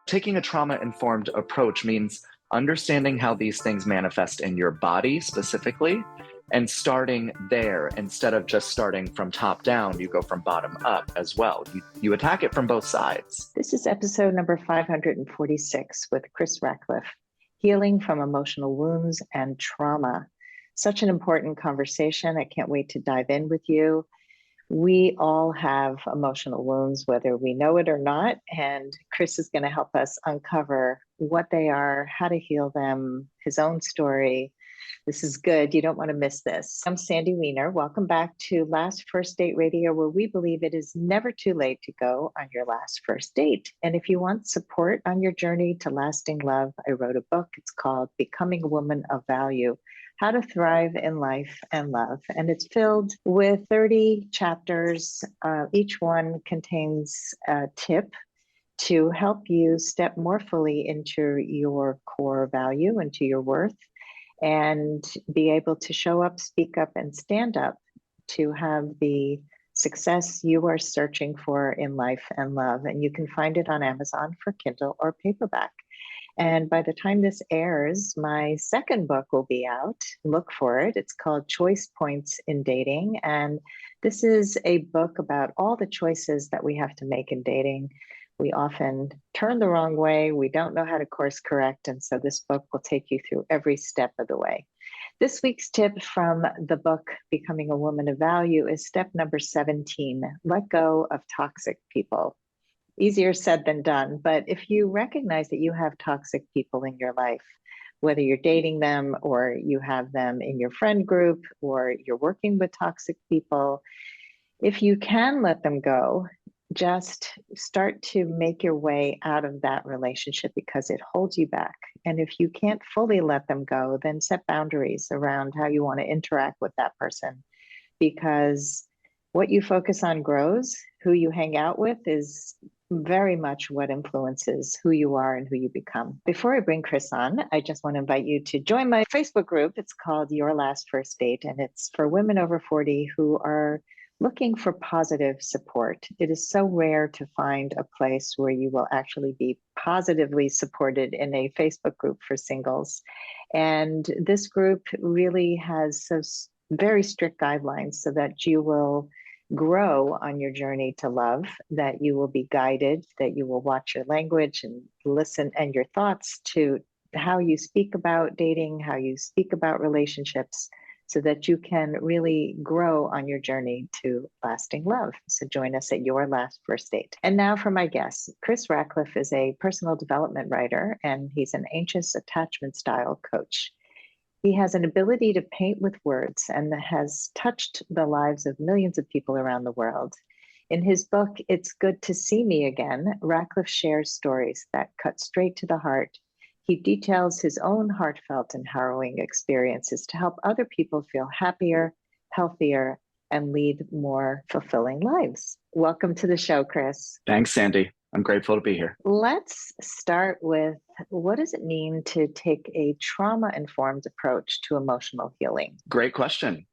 Taking a trauma-informed approach means understanding how these things manifest in your body specifically and starting there instead of just starting from top down. You go from bottom up as well. You attack it from both sides. This is episode number 546 with Chris Rackliffe, Healing from Emotional Wounds and Trauma. Such an important conversation. I can't wait to dive in with you. We all have emotional wounds, whether we know it or not, and Chris is going to help us uncover what they are, how to heal them, his own story. This is good. You don't want to miss this. I'm Sandy Weiner. Welcome back to Last First Date Radio, where we believe it is never too late to go on your last first date. And if you want support on your journey to lasting love, I wrote a book. It's called Becoming a Woman of Value: How to Thrive in Life and Love. And it's filled with 30 chapters. Each one contains a tip to help you step more fully into your core value, into your worth, and be able to show up, speak up, and stand up to have the success you are searching for in life and love. And you can find it on Amazon for Kindle or paperback. And by the time this airs, my second book will be out. Look for it. It's called Choice Points in Dating. And this is a book about all the choices that we have to make in dating. We often turn the wrong way. We don't know how to course correct. And so this book will take you through every step of the way. This week's tip from the book, Becoming a Woman of Value, is step number 17, let go of toxic people. Easier said than done, but if you recognize that you have toxic people in your life, whether you're dating them or you have them in your friend group or you're working with toxic people, if you can let them go, just start to make your way out of that relationship because it holds you back. And if you can't fully let them go, then set boundaries around how you want to interact with that person, because what you focus on grows. Who you hang out with is very much what influences who you are and who you become. Before I bring Chris on, I just want to invite you to join my Facebook group. It's called Your Last First Date, and it's for women over 40 who are looking for positive support. It is so rare to find a place where you will actually be positively supported in a Facebook group for singles. And this group really has very strict guidelines so that you will grow on your journey to love, that you will be guided, that you will watch your language and listen and your thoughts to how you speak about dating, how you speak about relationships, so that you can really grow on your journey to lasting love. So join us at Your Last First Date. And now for my guest. Chris Rackliffe is a personal development writer, and he's an anxious attachment style coach. He has an ability to paint with words and has touched the lives of millions of people around the world. In his book, It's Good to See Me Again, Rackliffe shares stories that cut straight to the heart. He details his own heartfelt and harrowing experiences to help other people feel happier, healthier, and lead more fulfilling lives. Welcome to the show, Chris. Thanks, Sandy. I'm grateful to be here. Let's start with, what does it mean to take a trauma-informed approach to emotional healing? Great question.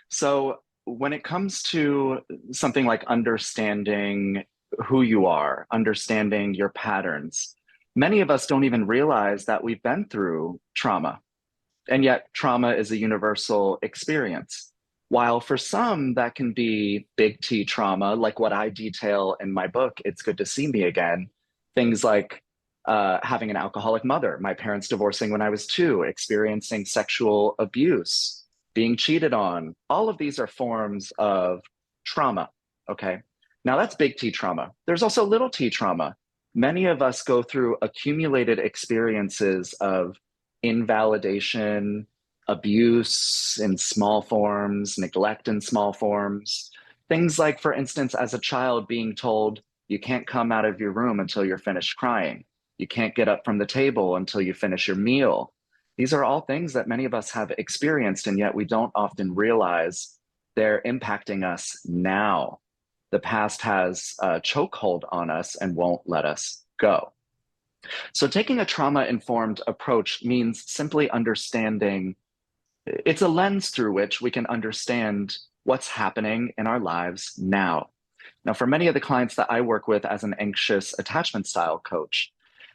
So when it comes to something like understanding who you are, understanding your patterns, many of us don't even realize that we've been through trauma. And yet trauma is a universal experience. While for some that can be big T trauma, like what I detail in my book, It's Good to See Me Again, things like having an alcoholic mother, my parents divorcing when I was 2, experiencing sexual abuse, being cheated on. All of these are forms of trauma, okay? Now that's big T trauma. There's also little t trauma. Many of us go through accumulated experiences of invalidation, abuse in small forms, neglect in small forms. Things like, for instance, as a child being told, you can't come out of your room until you're finished crying. You can't get up from the table until you finish your meal. These are all things that many of us have experienced, and yet we don't often realize they're impacting us now. The past has a chokehold on us and won't let us go. So taking a trauma-informed approach means simply understanding. It's a lens through which we can understand what's happening in our lives now. Now, for many of the clients that I work with as an anxious attachment style coach,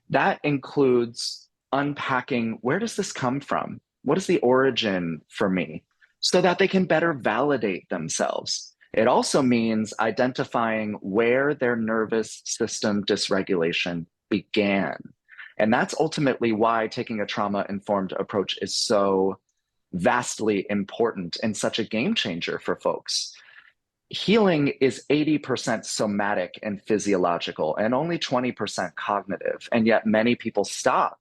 That includes unpacking, where does this come from? What is the origin for me? So that they can better validate themselves. It also means identifying where their nervous system dysregulation began. And that's ultimately why taking a trauma informed approach is so vastly important and such a game changer for folks. Healing is 80% somatic and physiological and only 20% cognitive. And yet many people stop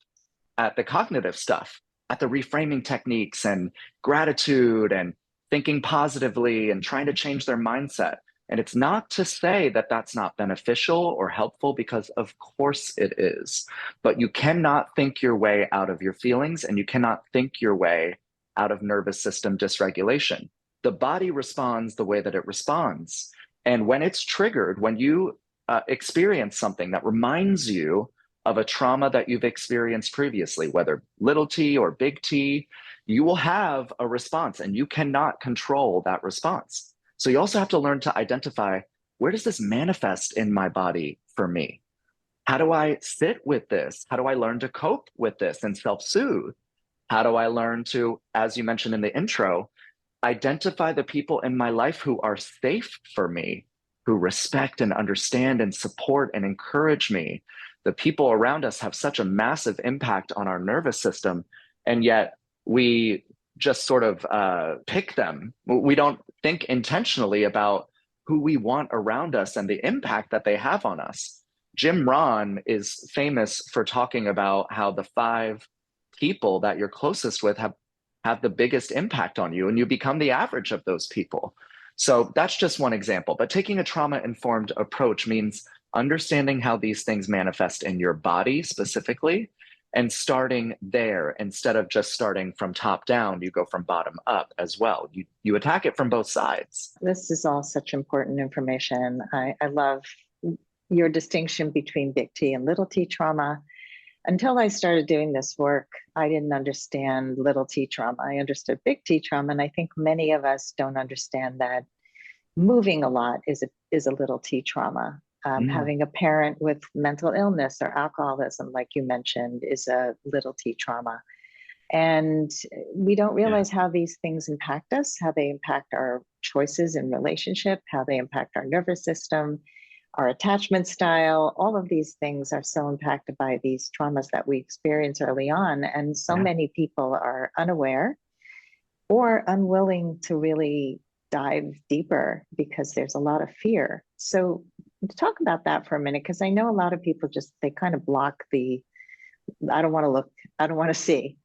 at the cognitive stuff, at the reframing techniques and gratitude and thinking positively and trying to change their mindset. And it's not to say that that's not beneficial or helpful, because of course it is. But you cannot think your way out of your feelings, and you cannot think your way out of nervous system dysregulation. The body responds the way that it responds. And when it's triggered, when you experience something that reminds you of a trauma that you've experienced previously, whether little t or big T, you will have a response and you cannot control that response. So you also have to learn to identify, where does this manifest in my body for me? How do I sit with this? How do I learn to cope with this and self soothe? How do I learn to, as you mentioned in the intro, identify the people in my life who are safe for me, who respect and understand and support and encourage me? The people around us have such a massive impact on our nervous system, and yet we just sort of pick them. We don't think intentionally about who we want around us and the impact that they have on us. Jim Rohn is famous for talking about how the 5 people that you're closest with have the biggest impact on you, and you become the average of those people. So that's just one example. But taking a trauma informed approach means understanding how these things manifest in your body specifically, and starting there instead of just starting from top down. You go from bottom up as well. You attack it from both sides. This is all such important information. I love your distinction between big T and little t trauma. Until I started doing this work, I didn't understand little t trauma. I understood big T trauma, and I think many of us don't understand that moving a lot is a little t trauma. Mm, Having a parent with mental illness or alcoholism, like you mentioned, is a little t trauma. And we don't yeah. realize how these things impact us, how they impact our choices in relationship, how they impact our nervous system, our attachment style. All of these things are so impacted by these traumas that we experience early on. And so Yeah. many people are unaware or unwilling to really dive deeper because there's a lot of fear. So talk about that for a minute, because I know a lot of people just, they kind of block the, I don't want to look, I don't want to see.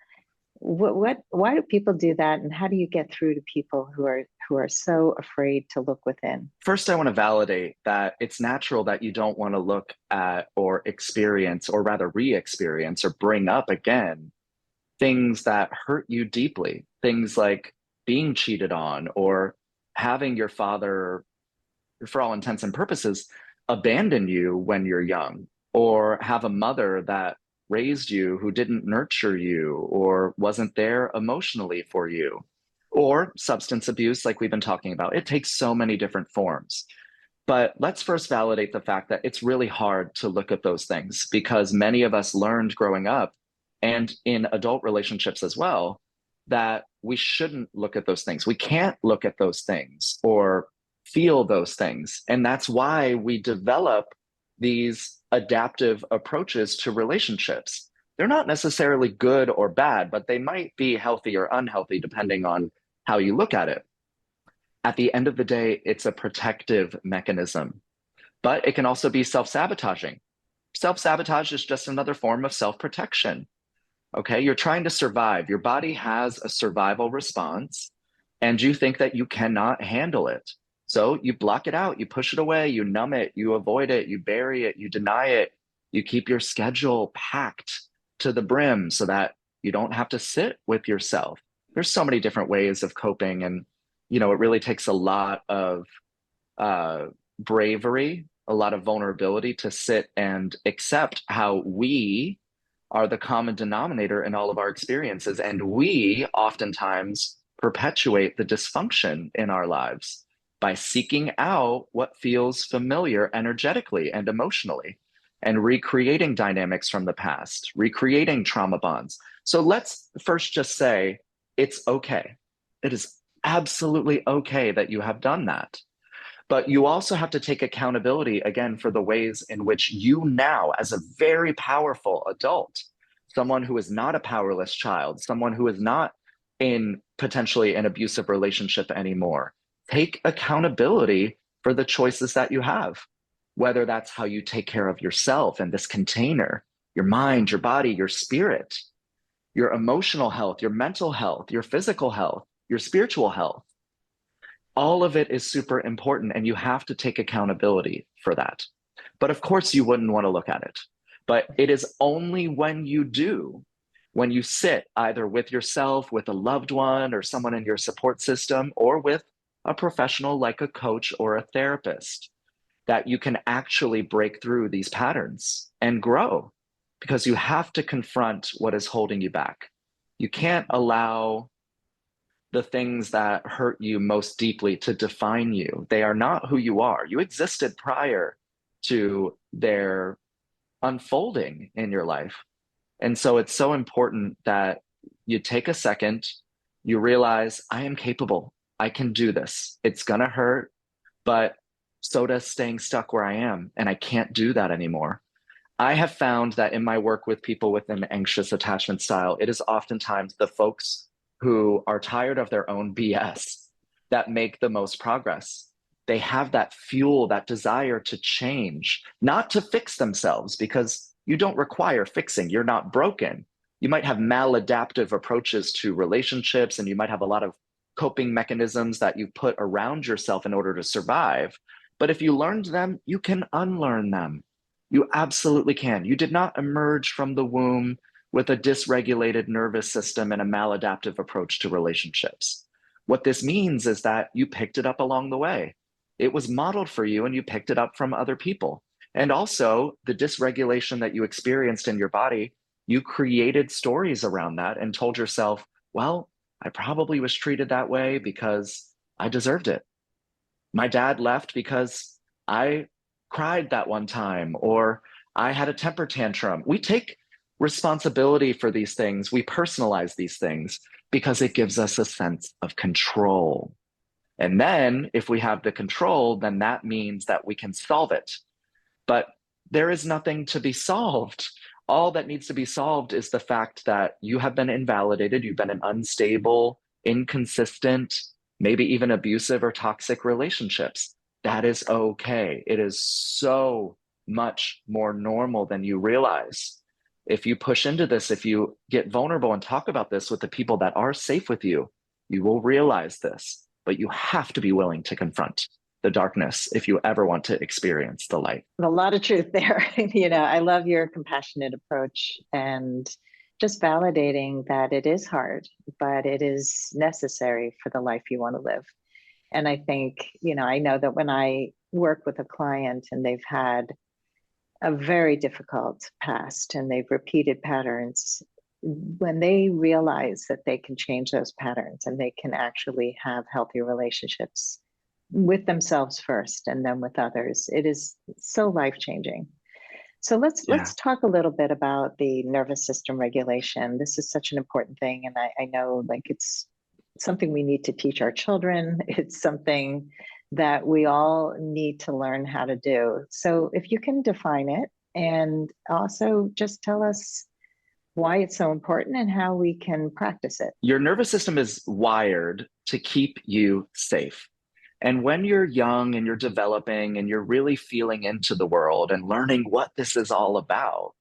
Why do people do that? And how do you get through to people who are so afraid to look within? First, I want to validate that it's natural that you don't want to look at or experience, or rather re experience or bring up again, things that hurt you deeply. Things like being cheated on, or having your father, for all intents and purposes, abandon you when you're young, or have a mother that raised you who didn't nurture you or wasn't there emotionally for you, or substance abuse, like we've been talking about. It takes so many different forms. But let's first validate the fact that it's really hard to look at those things, because many of us learned growing up and in adult relationships as well that we shouldn't look at those things. We can't look at those things or feel those things. And that's why we develop these adaptive approaches to relationships. They're not necessarily good or bad, but they might be healthy or unhealthy depending on how you look at it. At the end of the day, it's a protective mechanism, but it can also be self sabotaging. Self sabotage is just another form of self protection. Okay, you're trying to survive. Your body has a survival response, and you think that you cannot handle it. So you block it out, you push it away, you numb it, you avoid it, you bury it, you deny it, you keep your schedule packed to the brim so that you don't have to sit with yourself. There's so many different ways of coping, and it really takes a lot of uh, bravery, a lot of vulnerability to sit and accept how we are the common denominator in all of our experiences. And we oftentimes perpetuate the dysfunction in our lives by seeking out what feels familiar energetically and emotionally. and recreating dynamics from the past, recreating trauma bonds. So let's first just say it's okay. It is absolutely okay that you have done that. But you also have to take accountability again for the ways in which you now, as a very powerful adult, someone who is not a powerless child, someone who is not in potentially an abusive relationship anymore, take accountability for the choices that you have, whether that's how you take care of yourself and this container, your mind, your body, your spirit, your emotional health, your mental health, your physical health, your spiritual health. All of it is super important, and you have to take accountability for that. But of course, you wouldn't want to look at it. But it is only when you do, when you sit either with yourself, with a loved one, or someone in your support system, or with a professional like a coach or a therapist, that you can actually break through these patterns and grow, because you have to confront what is holding you back. You can't allow the things that hurt you most deeply to define you. They are not who you are. You existed prior to their unfolding in your life. And so it's so important that you take a second, you realize, I am capable. I can do this. It's going to hurt, but so does staying stuck where I am. And I can't do that anymore. I have found that in my work with people with an anxious attachment style, it is oftentimes the folks who are tired of their own BS that make the most progress. They have that fuel, that desire to change, not to fix themselves, because you don't require fixing. You're not broken. You might have maladaptive approaches to relationships, and you might have a lot of coping mechanisms that you put around yourself in order to survive. But if you learned them, you can unlearn them. You absolutely can. You did not emerge from the womb with a dysregulated nervous system and a maladaptive approach to relationships. What this means is that you picked it up along the way. It was modeled for you and you picked it up from other people. And also, the dysregulation that you experienced in your body, you created stories around that and told yourself, well, I probably was treated that way because I deserved it. My dad left because I cried that one time, or I had a temper tantrum. We take responsibility for these things. We personalize these things because it gives us a sense of control. And then if we have the control, then that means that we can solve it. But there is nothing to be solved. All that needs to be solved is the fact that you have been invalidated, you've been in unstable, inconsistent, maybe even abusive or toxic relationships. That is okay. It is so much more normal than you realize. If you push into this, if you get vulnerable and talk about this with the people that are safe with you, you will realize this. But you have to be willing to confront the darkness if you ever want to experience the light. A lot of truth there. I love your compassionate approach and just validating that it is hard, but it is necessary for the life you want to live. And I think, I know that when I work with a client and they've had a very difficult past and they've repeated patterns, when they realize that they can change those patterns and they can actually have healthy relationships with themselves first and then with others, it is so life-changing. So let's talk a little bit about the nervous system regulation. This is such an important thing, and I know it's something we need to teach our children. It's something that we all need to learn how to do. So if you can define it and also just tell us why it's so important and how we can practice it. Your nervous system is wired to keep you safe. And when you're young and you're developing and you're really feeling into the world and learning what this is all about,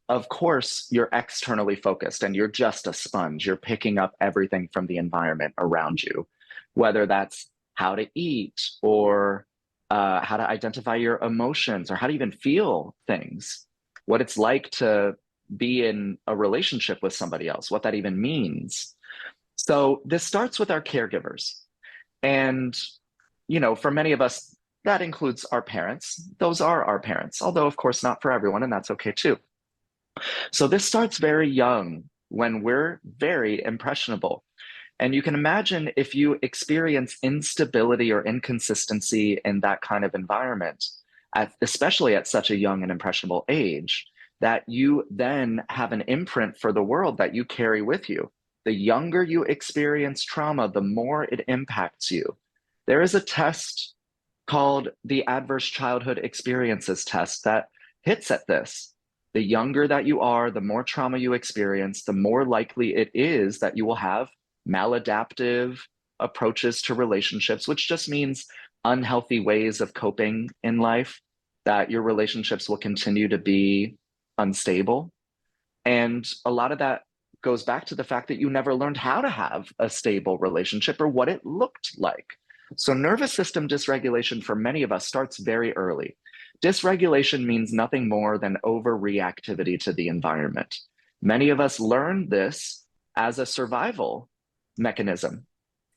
of course, you're externally focused and you're just a sponge. You're picking up everything from the environment around you, whether that's how to eat or how to identify your emotions or how to even feel things, what it's like to be in a relationship with somebody else, what that even means. So this starts with our caregivers. And for many of us, that includes our parents. Those are our parents, although, of course, not for everyone, and that's okay too. So this starts very young when we're very impressionable. And you can imagine if you experience instability or inconsistency in that kind of environment, especially at such a young and impressionable age, that you then have an imprint for the world that you carry with you. The younger you experience trauma, the more it impacts you. There is a test called the Adverse Childhood Experiences Test that hits at this. The younger that you are, the more trauma you experience, the more likely it is that you will have maladaptive approaches to relationships, which just means unhealthy ways of coping in life, that your relationships will continue to be unstable. And a lot of that goes back to the fact that you never learned how to have a stable relationship or what it looked like. So, nervous system dysregulation for many of us starts very early. Dysregulation means nothing more than overreactivity to the environment. Many of us learn this as a survival mechanism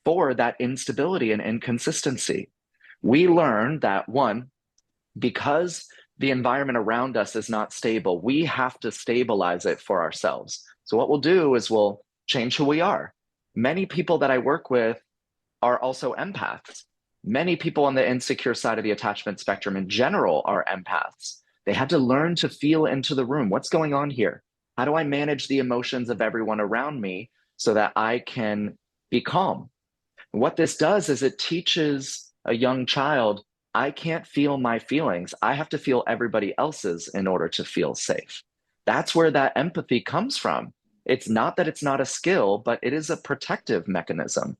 for that instability and inconsistency. We learn that one, because the environment around us is not stable, we have to stabilize it for ourselves. So, what we'll do is we'll change who we are. Many people that I work with are also empaths. Many people on the insecure side of the attachment spectrum in general are empaths. They had to learn to feel into the room. What's going on here? How do I manage the emotions of everyone around me so that I can be calm? What this does is it teaches a young child, I can't feel my feelings. I have to feel everybody else's in order to feel safe. That's where that empathy comes from. It's not that it's not a skill, but it is a protective mechanism.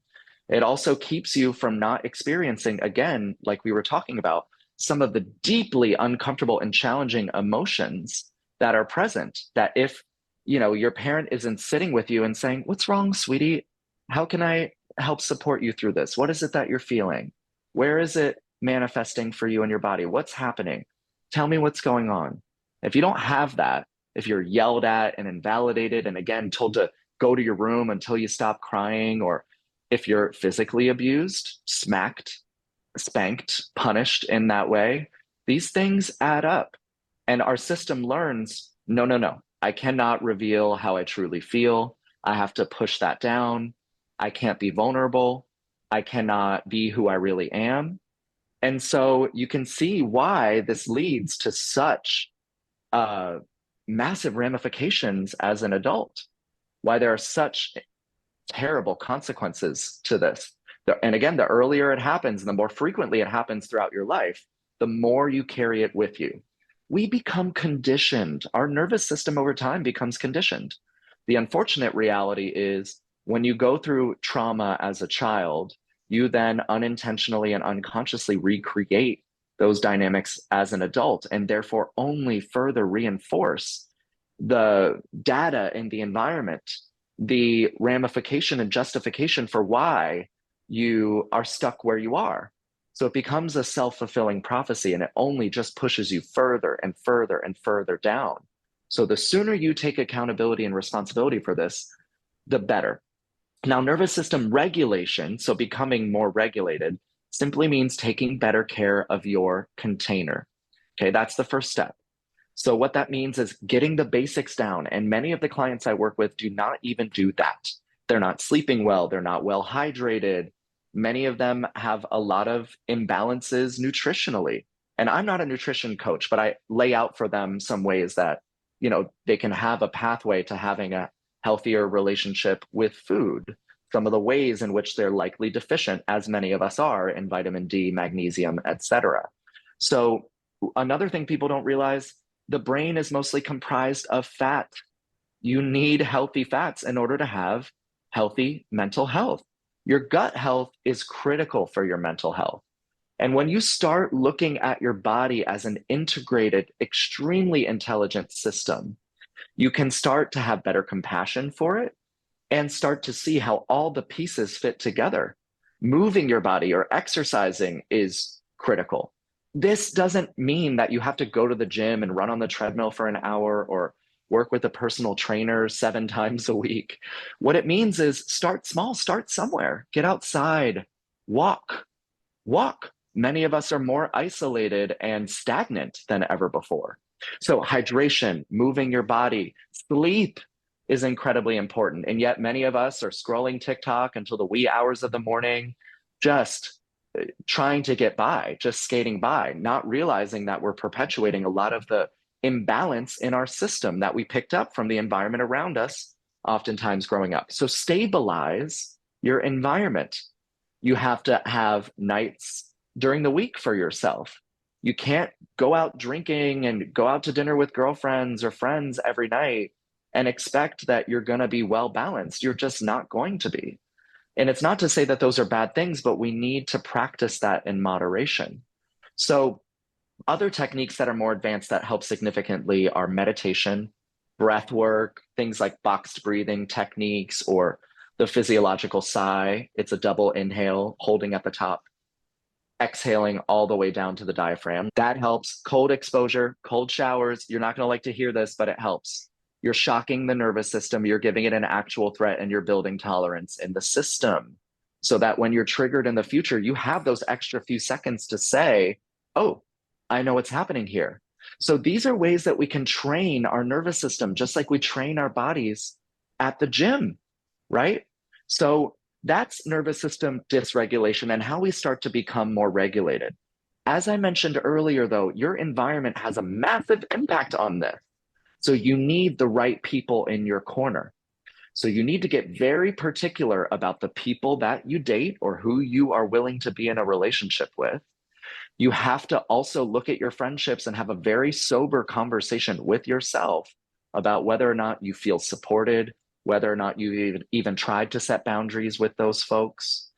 It also keeps you from not experiencing, again, like we were talking about, some of the deeply uncomfortable and challenging emotions that are present. That if, your parent isn't sitting with you and saying, "What's wrong, sweetie? How can I help support you through this? What is it that you're feeling? Where is it manifesting for you in your body? What's happening? Tell me what's going on." If you don't have that, if you're yelled at and invalidated and again told to go to your room until you stop crying, or if you're physically abused, smacked, spanked, punished in that way, these things add up. And our system learns, no, no, no, I cannot reveal how I truly feel. I have to push that down. I can't be vulnerable. I cannot be who I really am. And so you can see why this leads to such uh, massive ramifications as an adult, why there are such terrible consequences to this. And again, the earlier it happens, the more frequently it happens throughout your life, the more you carry it with you. We become conditioned. Our nervous system over time becomes conditioned. The unfortunate reality is when you go through trauma as a child, you then unintentionally and unconsciously recreate those dynamics as an adult and therefore only further reinforce the data in the environment, the ramification and justification for why you are stuck where you are. So it becomes a self-fulfilling prophecy and it only just pushes you further and further and further down. So the sooner you take accountability and responsibility for this, the better. Now, nervous system regulation, so becoming more regulated, simply means taking better care of your container. Okay, that's the first step. So what that means is getting the basics down. And many of the clients I work with do not even do that. They're not sleeping well. They're not well hydrated. Many of them have a lot of imbalances nutritionally. And I'm not a nutrition coach, but I lay out for them some ways that, they can have a pathway to having a healthier relationship with food. Some of the ways in which they're likely deficient, as many of us are, in vitamin D, magnesium, etc. So another thing people don't realize, the brain is mostly comprised of fat. You need healthy fats in order to have healthy mental health. Your gut health is critical for your mental health. And when you start looking at your body as an integrated, extremely intelligent system, you can start to have better compassion for it and start to see how all the pieces fit together. Moving your body or exercising is critical. This doesn't mean that you have to go to the gym and run on the treadmill for an hour or work with a personal trainer 7 times a week. What it means is start small, start somewhere, get outside, walk, walk. Many of us are more isolated and stagnant than ever before. So hydration, moving your body, sleep is incredibly important. And yet many of us are scrolling TikTok until the wee hours of the morning, just trying to get by, just skating by, not realizing that we're perpetuating a lot of the imbalance in our system that we picked up from the environment around us, oftentimes growing up. So stabilize your environment. You have to have nights during the week for yourself. You can't go out drinking and go out to dinner with girlfriends or friends every night and expect that you're going to be well balanced. You're just not going to be. And it's not to say that those are bad things, but we need to practice that in moderation. So, other techniques that are more advanced that help significantly are meditation, breath work, things like boxed breathing techniques, or the physiological sigh. It's a double inhale, holding at the top, exhaling all the way down to the diaphragm. That helps. Cold exposure, cold showers. You're not going to like to hear this, but it helps. You're shocking the nervous system, you're giving it an actual threat, and you're building tolerance in the system so that when you're triggered in the future, you have those extra few seconds to say, oh, I know what's happening here. So these are ways that we can train our nervous system, just like we train our bodies at the gym, right? So that's nervous system dysregulation and how we start to become more regulated. As I mentioned earlier, though, your environment has a massive impact on this. So you need the right people in your corner. So you need to get very particular about the people that you date or who you are willing to be in a relationship with. You have to also look at your friendships and have a very sober conversation with yourself about whether or not you feel supported, whether or not you even tried to set boundaries with those folks.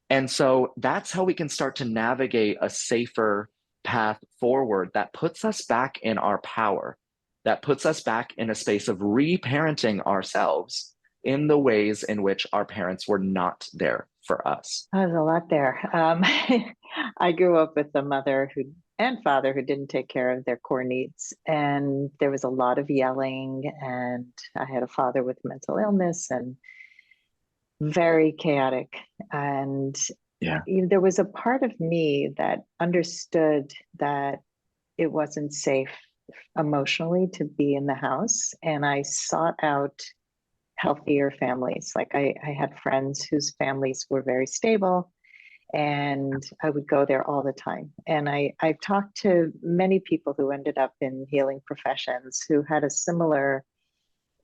And so that's how we can start to navigate a safer path forward that puts us back in our power, that puts us back in a space of reparenting ourselves in the ways in which our parents were not there for us. There's a lot there. I grew up with a mother who and father who didn't take care of their core needs, and there was a lot of yelling. And I had a father with mental illness and very chaotic. And Yeah. there was a part of me that understood that it wasn't safe emotionally to be in the house, and I sought out healthier families. Like I had friends whose families were very stable, and I would go there all the time. And I've talked to many people who ended up in healing professions who had a similar,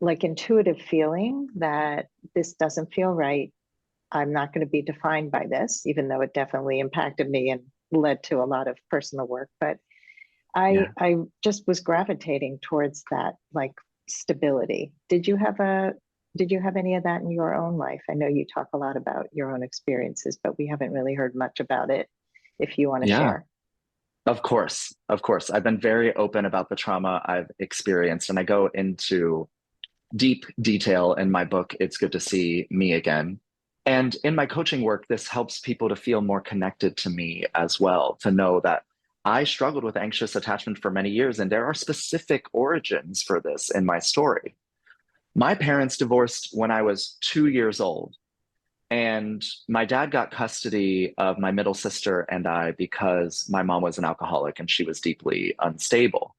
like, intuitive feeling that this doesn't feel right. I'm not going to be defined by this, even though it definitely impacted me and led to a lot of personal work. But Yeah. I just was gravitating towards that, like, stability. Did you have any of that in your own life? I know you talk a lot about your own experiences, but we haven't really heard much about it. If you want to Yeah. share. Of course. Of course. I've been very open about the trauma I've experienced, and I go into deep detail in my book, It's Good to See Me Again. And in my coaching work, this helps people to feel more connected to me as well, to know that I struggled with anxious attachment for many years, and there are specific origins for this in my story. My parents divorced when I was 2 years old, and my dad got custody of my middle sister and I because my mom was an alcoholic and she was deeply unstable.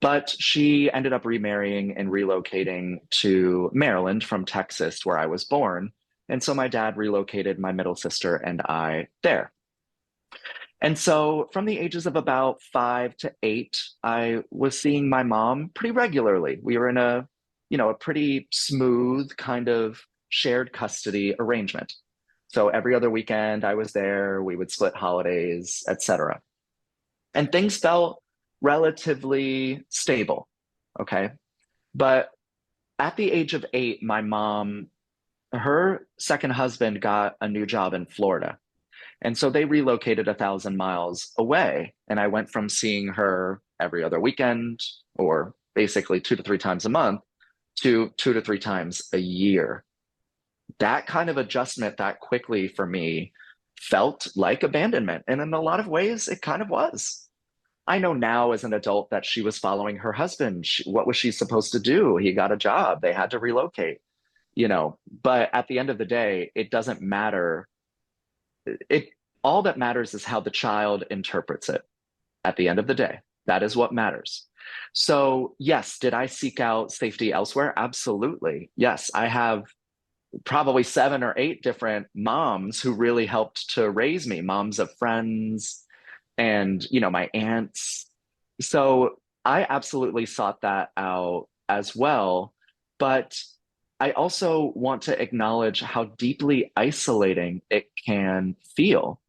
But she ended up remarrying and relocating to Maryland from Texas, where I was born. And so my dad relocated my middle sister and I there. And so from the ages of about 5 to 8, I was seeing my mom pretty regularly. We were in a pretty smooth kind of shared custody arrangement. So every other weekend I was there, we would split holidays, etc. And things felt relatively stable. Okay. But at the age of 8, my mom, her second husband got a new job in Florida. And so they relocated 1,000 miles away. And I went from seeing her every other weekend, or basically 2 to 3 times a month, to 2 to 3 times a year. That kind of adjustment that quickly for me felt like abandonment. And in a lot of ways, it kind of was. I know now as an adult that she was following her husband. What was she supposed to do? He got a job, they had to relocate. But at the end of the day, it doesn't matter. It All that matters is how the child interprets it. At the end of the day, that is what matters. So yes, did I seek out safety elsewhere? Absolutely. Yes, I have probably 7 or 8 different moms who really helped to raise me, moms of friends and, my aunts. So I absolutely sought that out as well. But I also want to acknowledge how deeply isolating it can feel.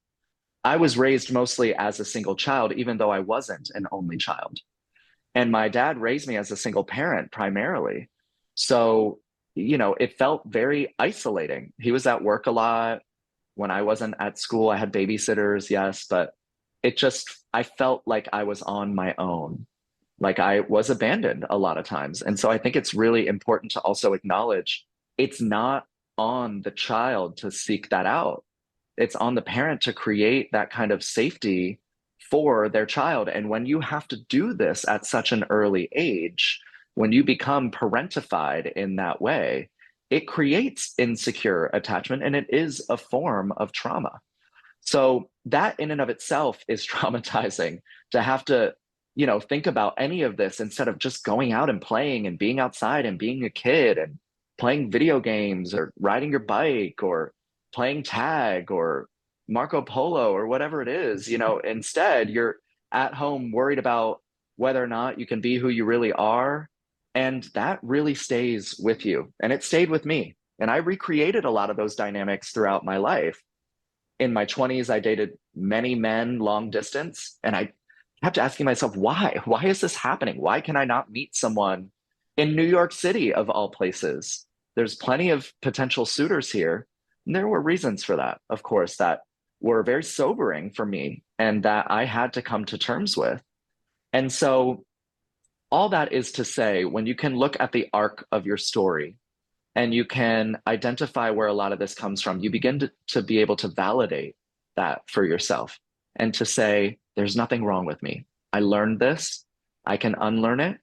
I was raised mostly as a single child, even though I wasn't an only child. And my dad raised me as a single parent primarily. So, it felt very isolating. He was at work a lot. When I wasn't at school, I had babysitters, yes, but I felt like I was on my own, like I was abandoned a lot of times. And so I think it's really important to also acknowledge it's not on the child to seek that out. It's on the parent to create that kind of safety for their child. And when you have to do this at such an early age, when you become parentified in that way, it creates insecure attachment and it is a form of trauma. So that in and of itself is traumatizing to have to, think about any of this instead of just going out and playing and being outside and being a kid and playing video games or riding your bike or playing tag or Marco Polo or whatever it is. Instead you're at home worried about whether or not you can be who you really are. And that really stays with you. And it stayed with me. And I recreated a lot of those dynamics throughout my life. In my 20s, I dated many men long distance, and I kept asking myself, why? Why is this happening? Why can I not meet someone in New York City, of all places? There's plenty of potential suitors here. And there were reasons for that, of course, that were very sobering for me and that I had to come to terms with. And so, all that is to say, when you can look at the arc of your story and you can identify where a lot of this comes from, you begin to be able to validate that for yourself and to say, there's nothing wrong with me. I learned this, I can unlearn it,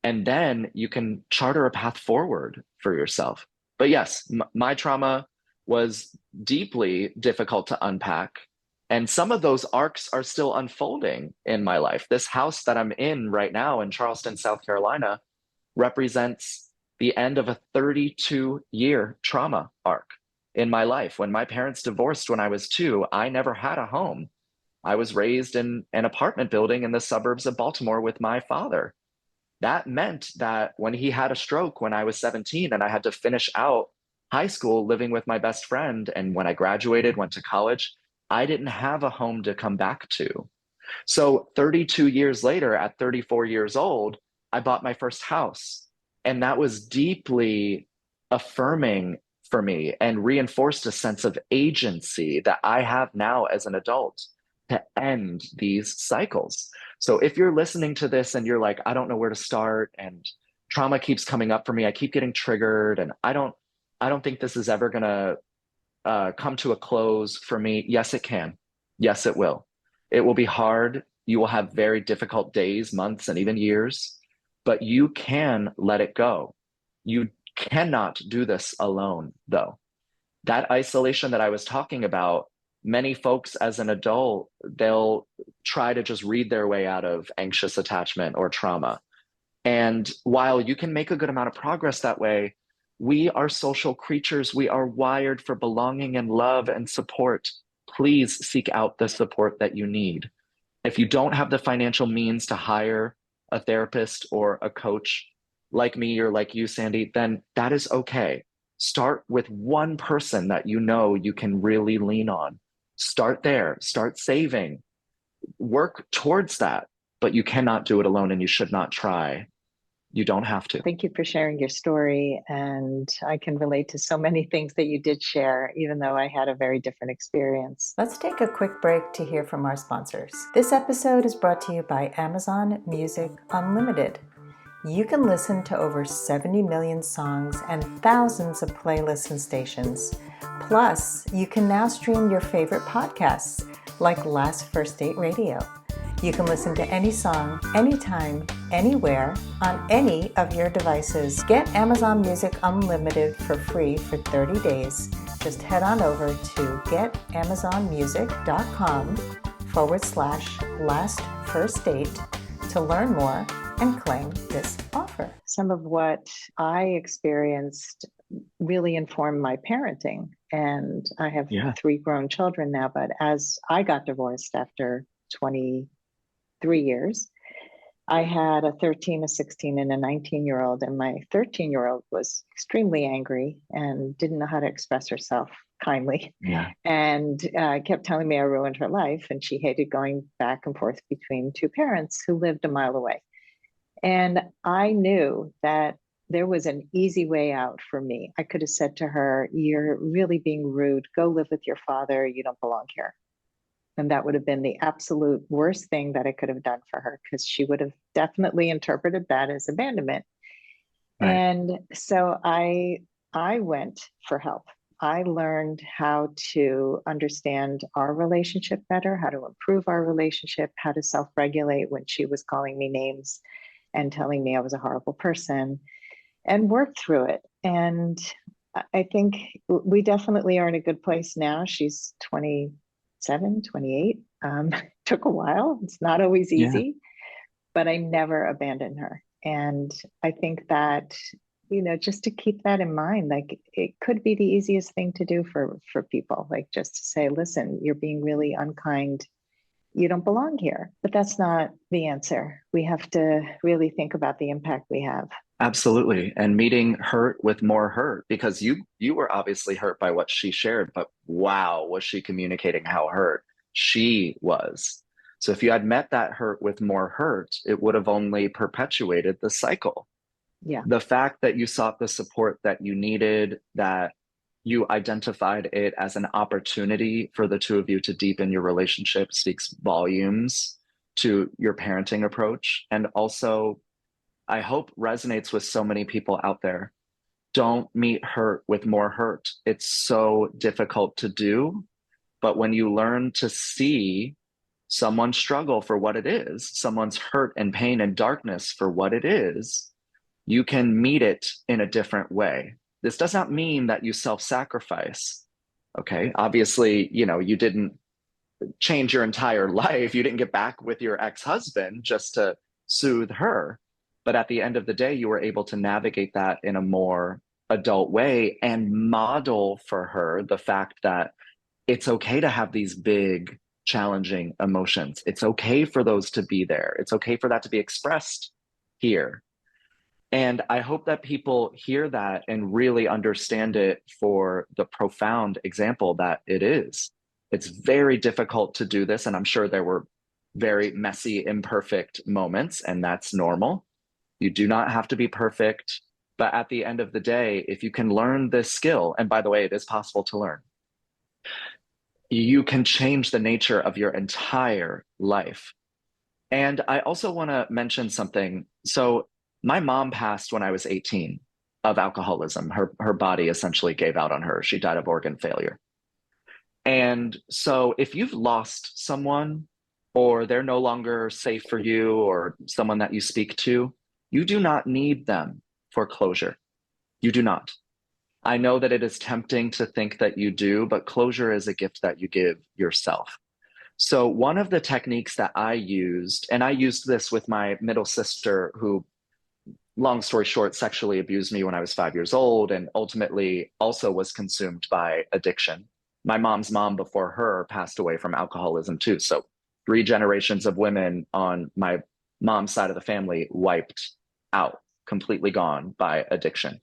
and then you can charter a path forward for yourself. But yes, my trauma was deeply difficult to unpack. And some of those arcs are still unfolding in my life. This house that I'm in right now in Charleston, South Carolina, represents the end of a 32-year trauma arc in my life. When my parents divorced when I was 2, I never had a home. I was raised in an apartment building in the suburbs of Baltimore with my father. That meant that when he had a stroke when I was 17 and I had to finish out high school living with my best friend, and when I graduated, went to college, I didn't have a home to come back to. So 32 years later, at 34 years old, I bought my first house. And that was deeply affirming for me and reinforced a sense of agency that I have now as an adult to end these cycles. So if you're listening to this and you're like, I don't know where to start and trauma keeps coming up for me, I keep getting triggered and I don't think this is ever going to come to a close for me. Yes, it can. Yes, it will. It will be hard. You will have very difficult days, months, and even years, but you can let it go. You cannot do this alone, though. That isolation that I was talking about, many folks as an adult, they'll try to just read their way out of anxious attachment or trauma. And while you can make a good amount of progress that way, we are social creatures. We are wired for belonging and love and support. Please seek out the support that you need. If you don't have the financial means to hire a therapist or a coach like me or like you, Sandy, then that is okay. Start with one person that you know you can really lean on. Start there, start saving, work towards that, but you cannot do it alone and you should not try. You don't have to. Thank you for sharing your story. And I can relate to so many things that you did share, even though I had a very different experience. Let's take a quick break to hear from our sponsors. This episode is brought to you by Amazon Music Unlimited. You can listen to over 70 million songs and thousands of playlists and stations. Plus, you can now stream your favorite podcasts like Last First Date Radio. You can listen to any song, anytime, anywhere, on any of your devices. Get Amazon Music Unlimited for free for 30 days. Just head on over to getamazonmusic.com/last first date to learn more and claim this offer. Some of what I experienced really informed my parenting. And I have Yeah. three grown children now, but as I got divorced after 23 years, I had a 13, a 16, and a 19-year-old, and my 13-year-old was extremely angry and didn't know how to express herself kindly, Yeah. and kept telling me I ruined her life, and she hated going back and forth between two parents who lived a mile away. And I knew that there was an easy way out for me. I could have said to her, "You're really being rude. Go live with your father. You don't belong here." And that would have been the absolute worst thing that I could have done for her, because she would have definitely interpreted that as abandonment. Right. And so I went for help. I learned how to understand our relationship better, how to improve our relationship, how to self-regulate when she was calling me names and telling me I was a horrible person, and worked through it. And I think we definitely are in a good place now. She's 27, 28. Took a while. It's not always Yeah. easy, but I never abandoned her. And I think that, just to keep that in mind, like it could be the easiest thing to do for people, like just to say, listen, you're being really unkind. You don't belong here. But that's not the answer. We have to really think about the impact we have. Absolutely. And meeting hurt with more hurt, because you were obviously hurt by what she shared, but wow, was she communicating how hurt she was. So if you had met that hurt with more hurt, it would have only perpetuated the cycle. Yeah. The fact that you sought the support that you needed, that you identified it as an opportunity for the two of you to deepen your relationship, speaks volumes to your parenting approach. And also, I hope resonates with so many people out there. Don't meet hurt with more hurt. It's so difficult to do. But when you learn to see someone's struggle for what it is, someone's hurt and pain and darkness for what it is, you can meet it in a different way. This does not mean that you self-sacrifice. Okay. Obviously, you didn't change your entire life. You didn't get back with your ex-husband just to soothe her. But at the end of the day, you were able to navigate that in a more adult way and model for her the fact that it's okay to have these big, challenging emotions. It's okay for those to be there. It's okay for that to be expressed here. And I hope that people hear that and really understand it for the profound example that it is. It's very difficult to do this. And I'm sure there were very messy, imperfect moments, and that's normal. You do not have to be perfect. But at the end of the day, if you can learn this skill, and by the way, it is possible to learn, you can change the nature of your entire life. And I also want to mention something. So, my mom passed when I was 18 of alcoholism. Her body essentially gave out on her. She died of organ failure. And so, if you've lost someone, or they're no longer safe for you, or someone that you speak to, you do not need them for closure. You do not. I know that it is tempting to think that you do, but closure is a gift that you give yourself. So, one of the techniques that I used, and I used this with my middle sister, who, long story short, sexually abused me when I was 5 years old and ultimately also was consumed by addiction. My mom's mom before her passed away from alcoholism too. So, three generations of women on my mom's side of the family wiped out, completely gone by addiction.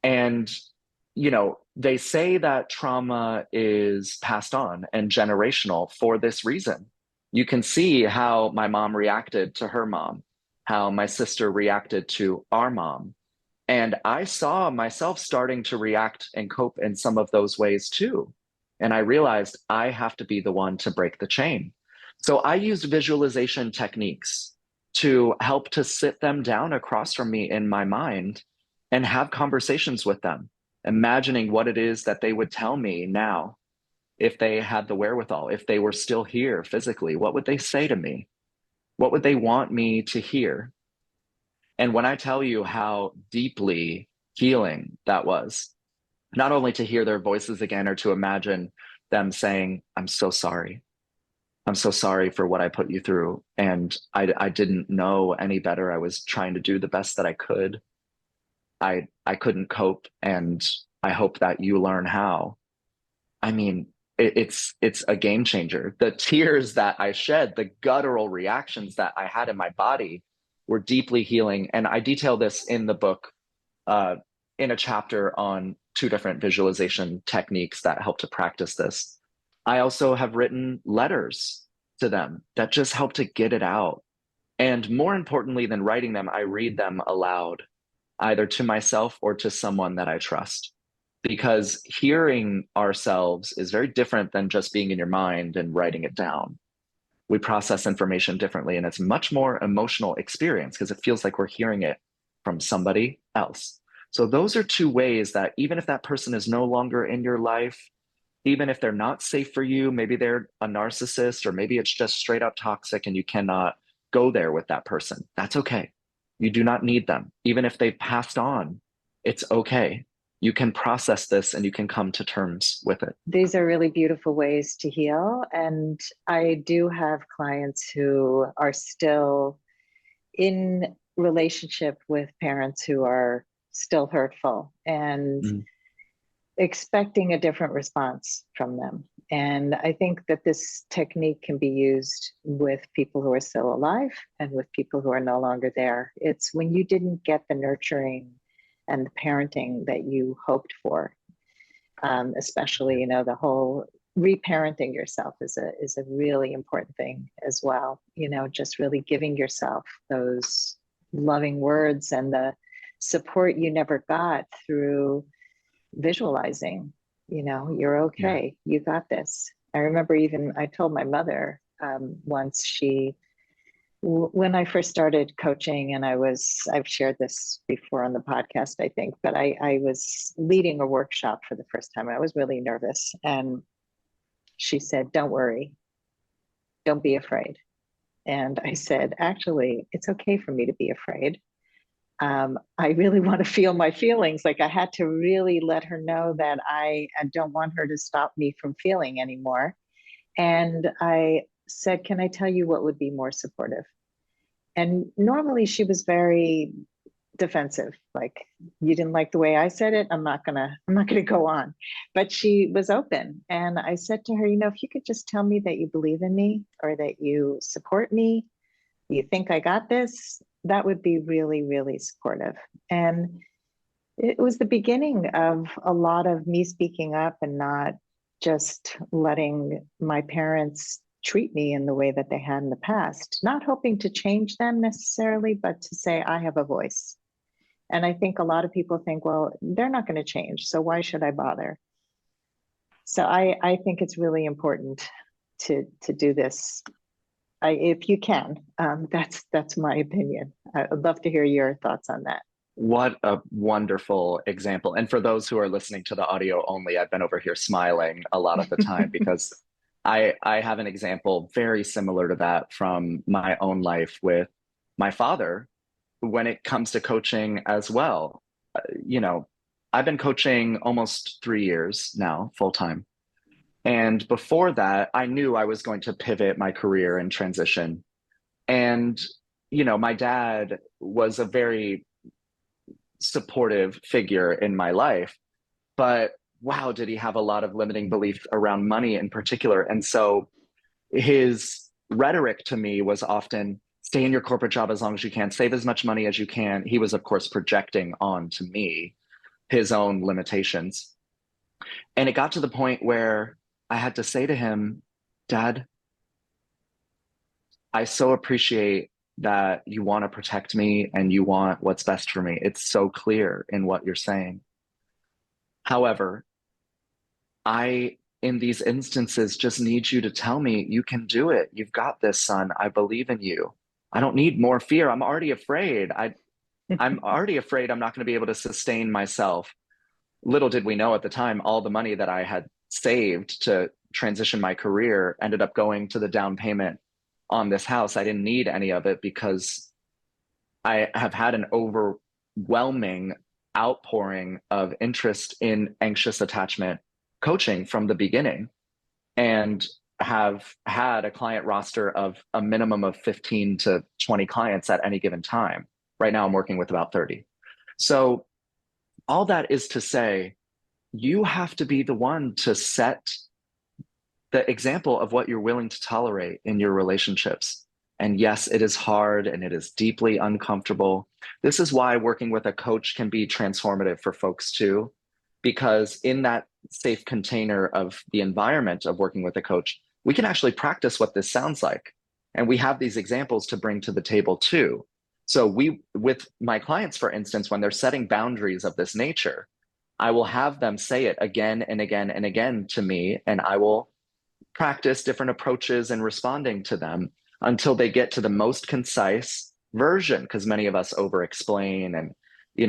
And, they say that trauma is passed on and generational for this reason. You can see how my mom reacted to her mom, how my sister reacted to our mom. And I saw myself starting to react and cope in some of those ways too. And I realized I have to be the one to break the chain. So I used visualization techniques to help to sit them down across from me in my mind and have conversations with them, imagining what it is that they would tell me now if they had the wherewithal, if they were still here physically. What would they say to me? What would they want me to hear? And when I tell you how deeply healing that was, not only to hear their voices again or to imagine them saying, "I'm so sorry. I'm so sorry for what I put you through. And I didn't know any better. I was trying to do the best that I could. I couldn't cope, and I hope that you learn how. I mean, it's a game changer. The tears that I shed, the guttural reactions that I had in my body were deeply healing. And I detail this in the book, uh, in a chapter on two different visualization techniques that help to practice this. I also have written letters to them that just help to get it out. And more importantly than writing them, I read them aloud, either to myself or to someone that I trust. Because hearing ourselves is very different than just being in your mind and writing it down. We process information differently, and it's much more emotional experience because it feels like we're hearing it from somebody else. So those are two ways that even if that person is no longer in your life, even if they're not safe for you, maybe they're a narcissist, or maybe it's just straight up toxic and you cannot go there with that person. That's okay. You do not need them. Even if they've passed on, it's okay. You can process this and you can come to terms with it. These are really beautiful ways to heal. And I do have clients who are still in relationship with parents who are still hurtful and Mm. expecting a different response from them. And I think that this technique can be used with people who are still alive and with people who are no longer there. It's when you didn't get the nurturing and the parenting that you hoped for, especially, the whole reparenting yourself is a really important thing as well. Just really giving yourself those loving words and the support you never got through visualizing, you're Yeah. okay, you got this. I remember even I told my mother once, when I first started coaching, and I've shared this before on the podcast, I think, but I was leading a workshop for the first time and I was really nervous. And she said, "Don't worry, don't be afraid." And I said, "Actually, it's okay for me to be afraid. I really want to feel my feelings." Like I had to really let her know that I don't want her to stop me from feeling anymore. And I said, "Can I tell you what would be more supportive?" And normally she was very defensive, like, "You didn't like the way I said it, I'm not gonna go on." But she was open. And I said to her, "If you could just tell me that you believe in me or that you support me, you think I got this, that would be really, really supportive." And it was the beginning of a lot of me speaking up and not just letting my parents treat me in the way that they had in the past, not hoping to change them necessarily, but to say, I have a voice. And I think a lot of people think, well, they're not going to change, so why should I bother? So I think it's really important to do this, if you can. That's my opinion. I'd love to hear your thoughts on that. What a wonderful example. And for those who are listening to the audio only, I've been over here smiling a lot of the time because I have an example very similar to that from my own life with my father when it comes to coaching as well. You know, I've been coaching almost 3 years now, full time. And before that, I knew I was going to pivot my career and transition. And, my dad was a very supportive figure in my life, but wow, did he have a lot of limiting beliefs around money in particular. And so his rhetoric to me was often stay in your corporate job as long as you can, save as much money as you can. He was, of course, projecting on to me his own limitations. And it got to the point where I had to say to him, Dad, I so appreciate that you want to protect me and you want what's best for me. It's so clear in what you're saying. However, in these instances, just need you to tell me you can do it. You've got this, son. I believe in you. I don't need more fear. I'm already afraid. I'm already afraid I'm not going to be able to sustain myself. Little did we know at the time, all the money that I had saved to transition my career ended up going to the down payment on this house. I didn't need any of it because I have had an overwhelming outpouring of interest in anxious attachment coaching from the beginning. And have had a client roster of a minimum of 15 to 20 clients at any given time. Right now, I'm working with about 30. So, all that is to say, you have to be the one to set the example of what you're willing to tolerate in your relationships. And yes, it is hard and it is deeply uncomfortable. This is why working with a coach can be transformative for folks too, because in that safe container of the environment of working with a coach, we can actually practice what this sounds like. And we have these examples to bring to the table too. So with my clients, for instance, when they're setting boundaries of this nature, I will have them say it again and again and again to me, and I will practice different approaches and responding to them until they get to the most concise version, because many of us over explain, and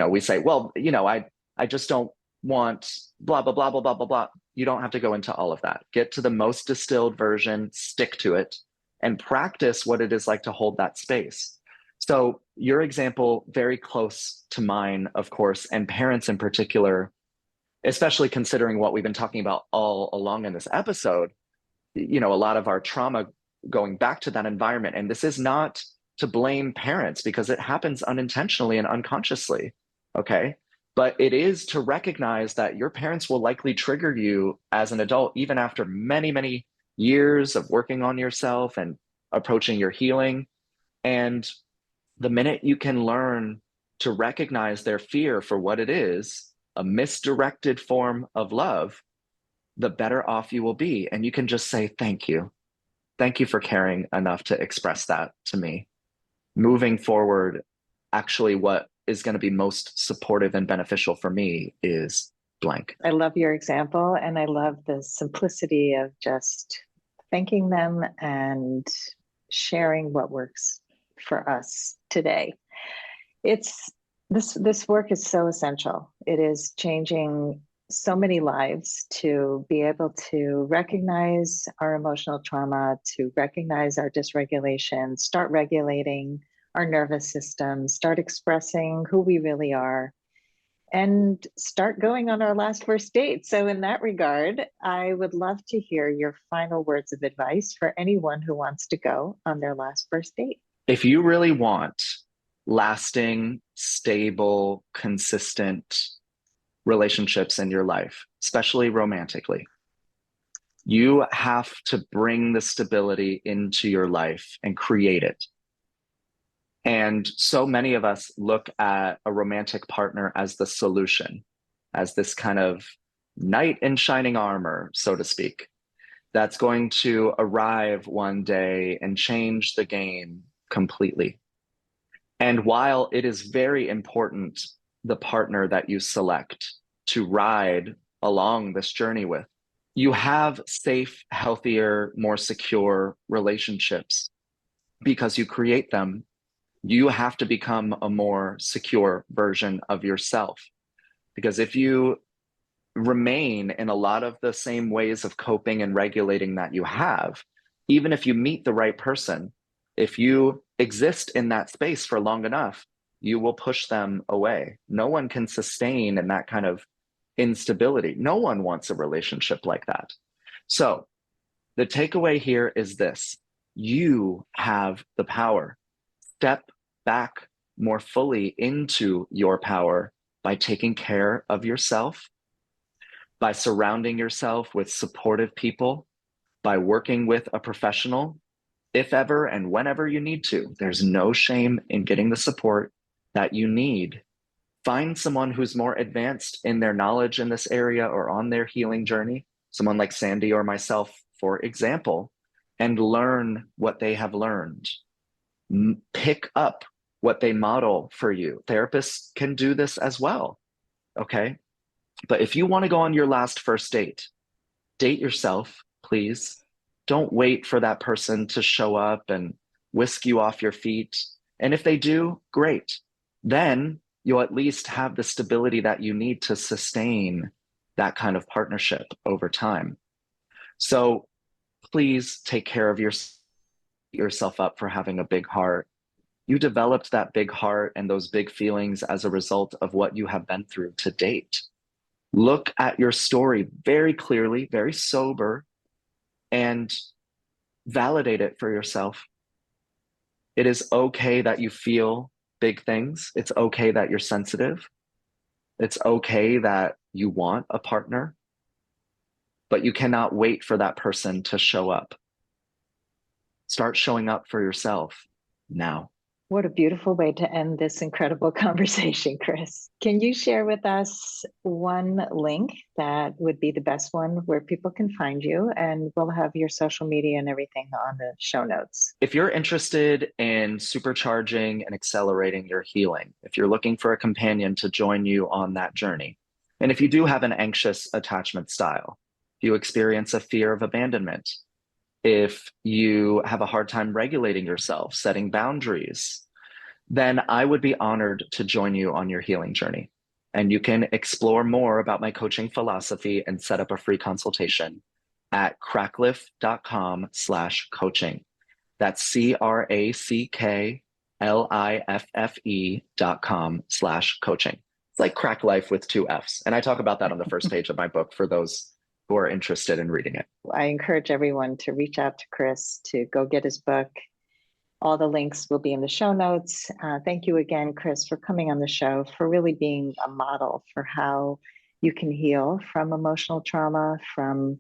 we say, well, I just don't want blah blah blah blah blah blah blah. You don't have to go into all of that. Get to the most distilled version, stick to it, and practice what it is like to hold that space. So your example, very close to mine, of course, and parents in particular, especially considering what we've been talking about all along in this episode, a lot of our trauma going back to that environment. And this is not to blame parents, because it happens unintentionally and unconsciously. Okay. But it is to recognize that your parents will likely trigger you as an adult, even after many, many years of working on yourself and approaching your healing. And the minute you can learn to recognize their fear for what it is, a misdirected form of love, the better off you will be. And you can just say, thank you. Thank you for caring enough to express that to me. Moving forward, actually, what is going to be most supportive and beneficial for me is blank. I love your example, and I love the simplicity of just thanking them and sharing what works for us today. It's this work is so essential. It is changing so many lives to be able to recognize our emotional trauma, to recognize our dysregulation, start regulating our nervous system, start expressing who we really are, and start going on our last first date. So in that regard, I would love to hear your final words of advice for anyone who wants to go on their last first date. If you really want lasting, stable, consistent relationships in your life, especially romantically, you have to bring the stability into your life and create it. And so many of us look at a romantic partner as the solution, as this kind of knight in shining armor, so to speak, that's going to arrive one day and change the game completely. And while it is very important, the partner that you select to ride along this journey with, you have safe, healthier, more secure relationships because you create them. You have to become a more secure version of yourself. Because if you remain in a lot of the same ways of coping and regulating that you have, even if you meet the right person, if you exist in that space for long enough, you will push them away. No one can sustain in that kind of instability. No one wants a relationship like that. So the takeaway here is this: you have the power. Step back more fully into your power by taking care of yourself, by surrounding yourself with supportive people, by working with a professional, if ever and whenever you need to. There's no shame in getting the support that you need. Find someone who's more advanced in their knowledge in this area or on their healing journey, someone like Sandy or myself, for example, and learn what they have learned. Pick up what they model for you. Therapists can do this as well, okay? But if you want to go on your last first date, date yourself, please. Don't wait for that person to show up and whisk you off your feet. And if they do, great. Then you'll at least have the stability that you need to sustain that kind of partnership over time. So please take care of yourself up for having a big heart. You developed that big heart and those big feelings as a result of what you have been through to date. Look at your story very clearly, very sober, and validate it for yourself. It is okay that you feel big things. It's okay that you're sensitive. It's okay that you want a partner, but you cannot wait for that person to show up. Start showing up for yourself now. What a beautiful way to end this incredible conversation, Chris. Can you share with us one link that would be the best one where people can find you? And we'll have your social media and everything on the show notes. If you're interested in supercharging and accelerating your healing, if you're looking for a companion to join you on that journey, and if you do have an anxious attachment style, if you experience a fear of abandonment, if you have a hard time regulating yourself, setting boundaries, then I would be honored to join you on your healing journey. And you can explore more about my coaching philosophy and set up a free consultation at rackliffe.com/coaching. That's CRACKLIFFE.com/coaching. It's like crack life with 2 F's. And I talk about that on the first page of my book for those who are interested in reading it. I encourage everyone to reach out to Chris to go get his book. All the links will be in the show notes. Thank you again, Chris, for coming on the show, for really being a model for how you can heal from emotional trauma, from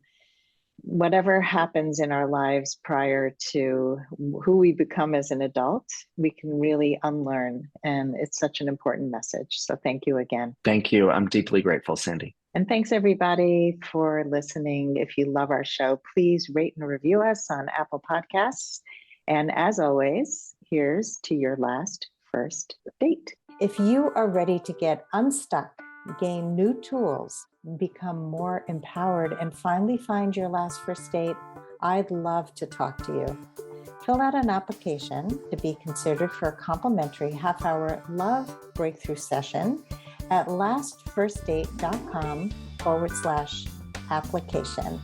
whatever happens in our lives prior to who we become as an adult. We can really unlearn, and it's such an important message. So thank you again. Thank you. I'm deeply grateful, Sandy. And thanks everybody for listening. If you love our show, please rate and review us on Apple Podcasts. And as always, here's to your last first date. If you are ready to get unstuck, gain new tools, become more empowered, and finally find your last first date, I'd love to talk to you. Fill out an application to be considered for a complimentary half-hour love breakthrough session at lastfirstdate.com/application.